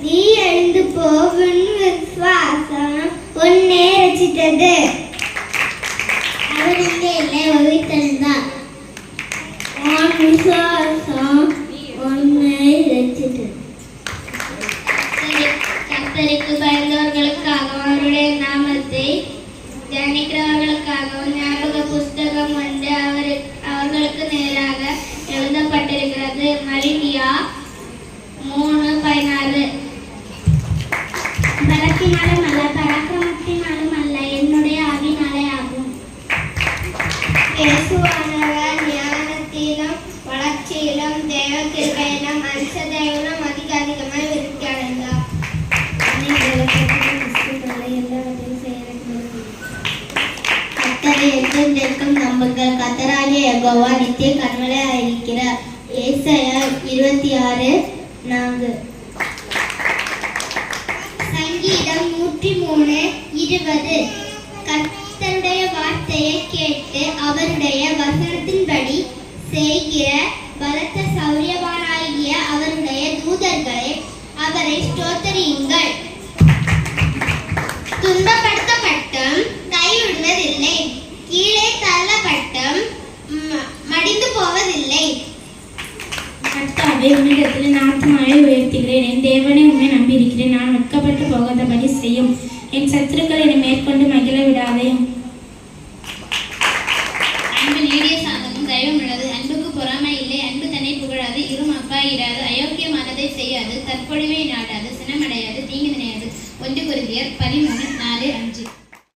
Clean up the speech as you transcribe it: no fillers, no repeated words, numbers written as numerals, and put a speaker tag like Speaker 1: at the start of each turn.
Speaker 1: நீ எழுந்து போகும் விசுவாசம் உன்னை ரசித்தது. அவர் இங்கே இல்லை, வகித்ததுதான். உன் விசுவாசம் உன்னை ரசித்தது. கர்த்தருக்கு பயந்தவர்களுக்காகவும் அவருடைய நாமத்தை தியானிக்கிறவர்களுக்காகவும் ஞாபக புஸ்தகம் வந்து அவர்களுக்கு நேராக எழுதப்பட்டிருக்கிறது. மரிமியா 3:16. பலத்தினாலும் அல்ல, பராக்கிரமத்தினாலும் அல்ல, என்னுடைய ஆவியினாலே ஆகும். இயேசுவானவர் ஞானத்திலும் வளர்ச்சியிலும் தேவ கிருபையிலும் மனுஷ தேவனும் அதிக அதிகமாய் விருத்தி அடைந்தார். கர்த்தரை என்றென்றைக்கும் நம்புங்கள். கர்த்தராகிய யெகோவா நித்திய கன்மலையாயிருக்கிறார். ஏசாயா 26:4. சங்கீதம் 103:20. கர்த்தருடைய வார்த்தையை கேட்டு அவருடைய வசனத்தின்படி செய்கிற பலத்த சௌரியவானாகிய அவருடைய தூதர்களே, அவரை ஸ்தோத்திரியுங்கள். துன்பப்படுத்தப்பட்டும் கைவிடுவதில்லை, கீழே தள்ளப்பட்டும் மடிந்து போவதில்லை.
Speaker 2: கர்த்தாவே, உன்னிடத்தில் நான் ஆத்துமாவை உயர்த்துகிறேன். என் தேவனை உண்மை நம்பியிருக்கிறேன். நான் வெட்கப்பட்டு போகாதபடி செய்யும். என் சத்துருக்கள் என்னை மேற்கொண்டு மகிழ விடாதே.
Speaker 3: அன்பு நீடிய சாந்தமும் தயவும் உள்ளது. அன்புக்கு பொறாமை இல்லை. அன்பு தன்னை புகழாது, இரும் அப்பாயிராது, அயோக்கியமானதை செய்யாது, தற்பொழிவை நாடாது, சினமடையாது, தீங்கு நினையாது. 1 கொரிந்தியர் 13:4-5.